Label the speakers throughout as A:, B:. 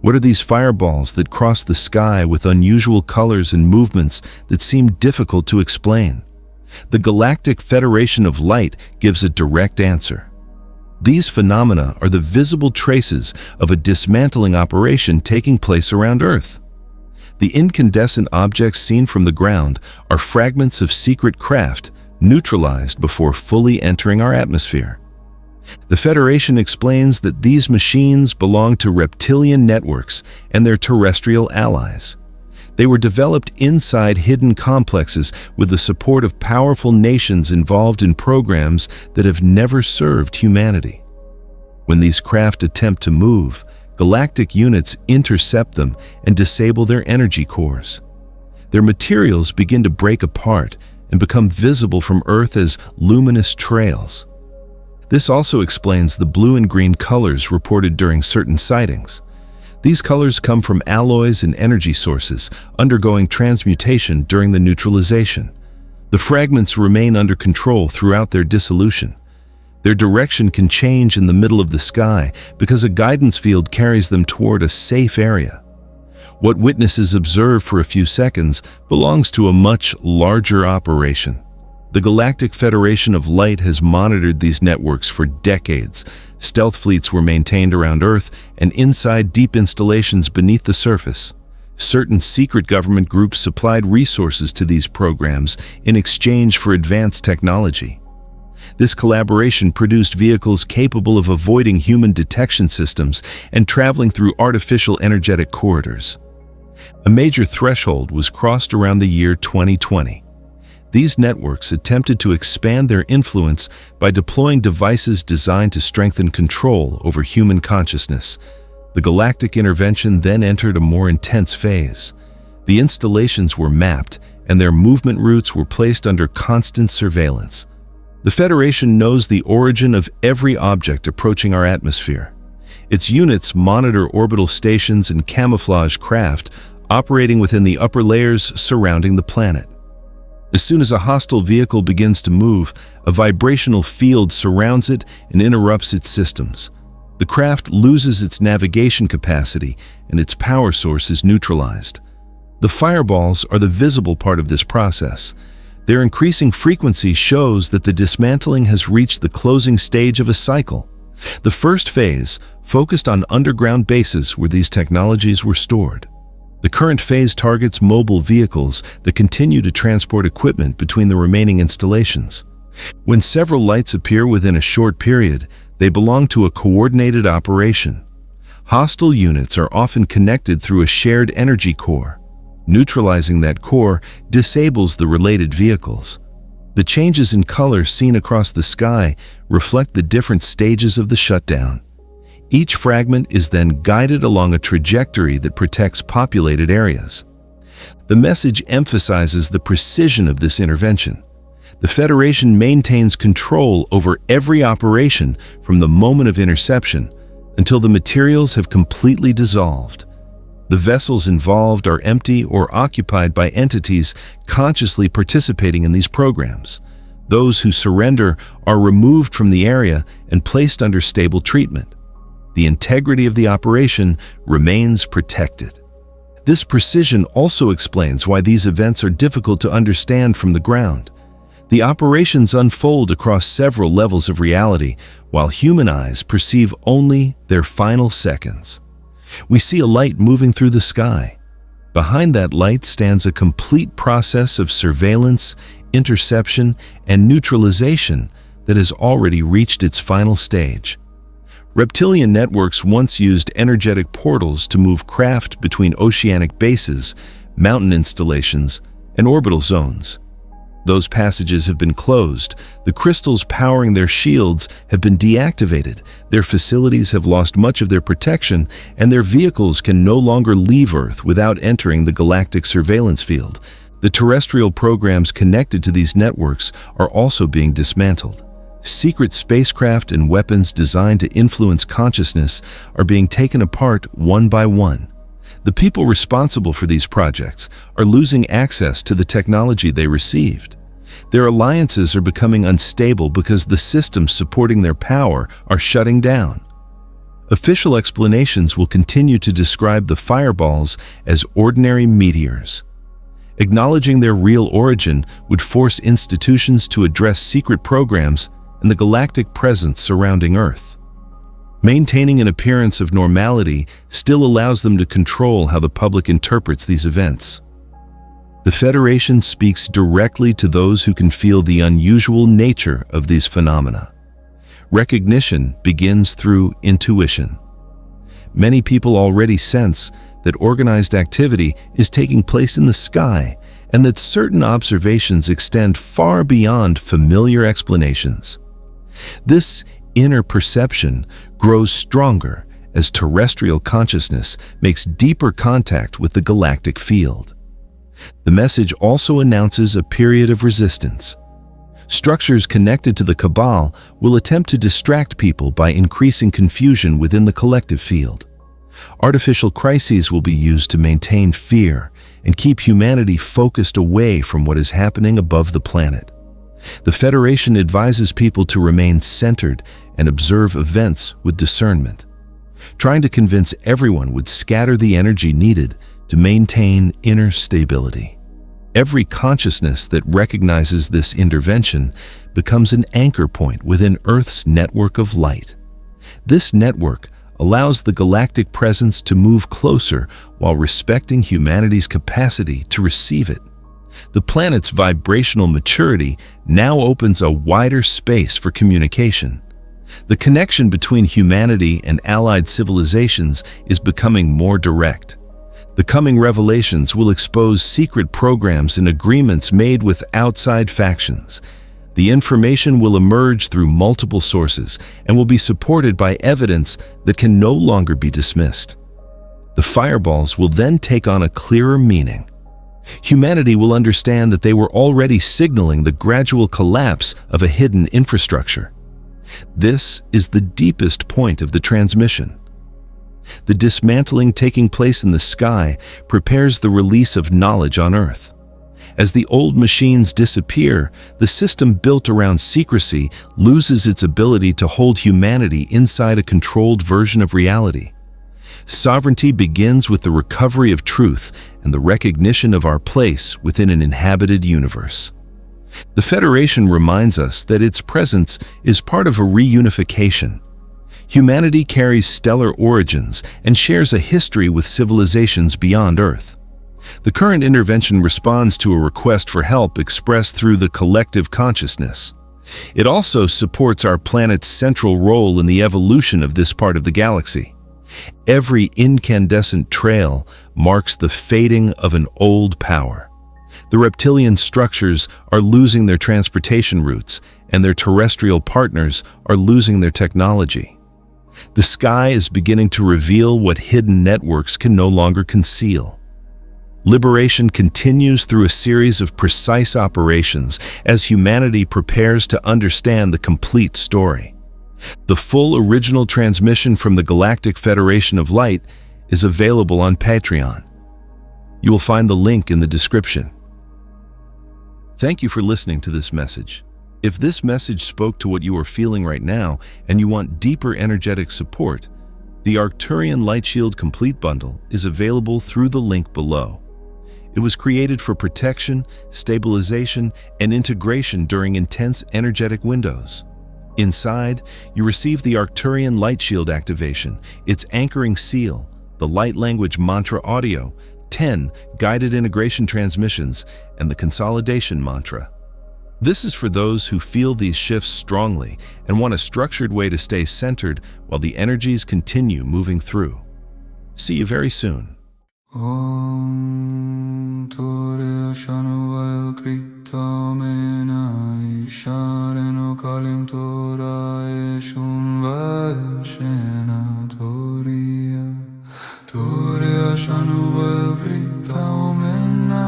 A: What are these fireballs that cross the sky with unusual colors and movements that seem difficult to explain? The Galactic Federation of Light gives a direct answer. These phenomena are the visible traces of a dismantling operation taking place around Earth. The incandescent objects seen from the ground are fragments of secret craft neutralized before fully entering our atmosphere. The Federation explains that these machines belong to reptilian networks and their terrestrial allies. They were developed inside hidden complexes with the support of powerful nations involved in programs that have never served humanity. When these craft attempt to move, galactic units intercept them and disable their energy cores. Their materials begin to break apart and become visible from Earth as luminous trails. This also explains the blue and green colors reported during certain sightings. These colors come from alloys and energy sources undergoing transmutation during the neutralization. The fragments remain under control throughout their dissolution. Their direction can change in the middle of the sky because a guidance field carries them toward a safe area. What witnesses observe for a few seconds belongs to a much larger operation. The Galactic Federation of Light has monitored these networks for decades. Stealth fleets were maintained around Earth and inside deep installations beneath the surface. Certain secret government groups supplied resources to these programs in exchange for advanced technology. This collaboration produced vehicles capable of avoiding human detection systems and traveling through artificial energetic corridors. A major threshold was crossed around the year 2020. These networks attempted to expand their influence by deploying devices designed to strengthen control over human consciousness. The galactic intervention then entered a more intense phase. The installations were mapped, and their movement routes were placed under constant surveillance. The Federation knows the origin of every object approaching our atmosphere. Its units monitor orbital stations and camouflage craft operating within the upper layers surrounding the planet. As soon as a hostile vehicle begins to move, a vibrational field surrounds it and interrupts its systems. The craft loses its navigation capacity and its power source is neutralized. The fireballs are the visible part of this process. Their increasing frequency shows that the dismantling has reached the closing stage of a cycle. The first phase focused on underground bases where these technologies were stored. The current phase targets mobile vehicles that continue to transport equipment between the remaining installations. When several lights appear within a short period, they belong to a coordinated operation. Hostile units are often connected through a shared energy core. Neutralizing that core disables the related vehicles. The changes in color seen across the sky reflect the different stages of the shutdown. Each fragment is then guided along a trajectory that protects populated areas. The message emphasizes the precision of this intervention. The Federation maintains control over every operation from the moment of interception until the materials have completely dissolved. The vessels involved are empty or occupied by entities consciously participating in these programs. Those who surrender are removed from the area and placed under stable treatment. The integrity of the operation remains protected. This precision also explains why these events are difficult to understand from the ground. The operations unfold across several levels of reality, while human eyes perceive only their final seconds. We see a light moving through the sky. Behind that light stands a complete process of surveillance, interception, and neutralization that has already reached its final stage. Reptilian networks once used energetic portals to move craft between oceanic bases, mountain installations, and orbital zones. Those passages have been closed, the crystals powering their shields have been deactivated, their facilities have lost much of their protection, and their vehicles can no longer leave Earth without entering the galactic surveillance field. The terrestrial programs connected to these networks are also being dismantled. Secret spacecraft and weapons designed to influence consciousness are being taken apart one by one. The people responsible for these projects are losing access to the technology they received. Their alliances are becoming unstable because the systems supporting their power are shutting down. Official explanations will continue to describe the fireballs as ordinary meteors. Acknowledging their real origin would force institutions to address secret programs and the galactic presence surrounding Earth. Maintaining an appearance of normality still allows them to control how the public interprets these events. The Federation speaks directly to those who can feel the unusual nature of these phenomena. Recognition begins through intuition. Many people already sense that organized activity is taking place in the sky and that certain observations extend far beyond familiar explanations. This inner perception grows stronger as terrestrial consciousness makes deeper contact with the galactic field. The message also announces a period of resistance. Structures connected to the Cabal will attempt to distract people by increasing confusion within the collective field. Artificial crises will be used to maintain fear and keep humanity focused away from what is happening above the planet. The Federation advises people to remain centered and observe events with discernment. Trying to convince everyone would scatter the energy needed to maintain inner stability. Every consciousness that recognizes this intervention becomes an anchor point within Earth's network of light. This network allows the galactic presence to move closer while respecting humanity's capacity to receive it. The planet's vibrational maturity now opens a wider space for communication. The connection between humanity and allied civilizations is becoming more direct. The coming revelations will expose secret programs and agreements made with outside factions. The information will emerge through multiple sources and will be supported by evidence that can no longer be dismissed. The fireballs will then take on a clearer meaning. Humanity will understand that they were already signaling the gradual collapse of a hidden infrastructure. This is the deepest point of the transmission. The dismantling taking place in the sky prepares the release of knowledge on Earth. As the old machines disappear, the system built around secrecy loses its ability to hold humanity inside a controlled version of reality. Sovereignty begins with the recovery of truth and the recognition of our place within an inhabited universe. The Federation reminds us that its presence is part of a reunification. Humanity carries stellar origins and shares a history with civilizations beyond Earth. The current intervention responds to a request for help expressed through the collective consciousness. It also supports our planet's central role in the evolution of this part of the galaxy. Every incandescent trail marks the fading of an old power. The reptilian structures are losing their transportation routes, and their terrestrial partners are losing their technology. The sky is beginning to reveal what hidden networks can no longer conceal. Liberation continues through a series of precise operations as humanity prepares to understand the complete story. The full original transmission from the Galactic Federation of Light is available on Patreon. You will find the link in the description. Thank you for listening to this message. If this message spoke to what you are feeling right now and you want deeper energetic support, the Arcturian Light Shield Complete Bundle is available through the link below. It was created for protection, stabilization, and integration during intense energetic windows. Inside, you receive the Arcturian Light Shield activation, its anchoring seal, the light language mantra audio, 10 guided integration transmissions, and the consolidation mantra. This is for those who feel these shifts strongly and want a structured way to stay centered while the energies continue moving through. See you very soon.
B: Om Toria Shanuel Kritamena Ishareno Kalim Tora Eshun Vashena Toria Toria Shanuel Kritamena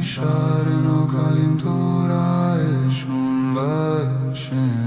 B: Ishareno Kalim Tora Eshun Vashena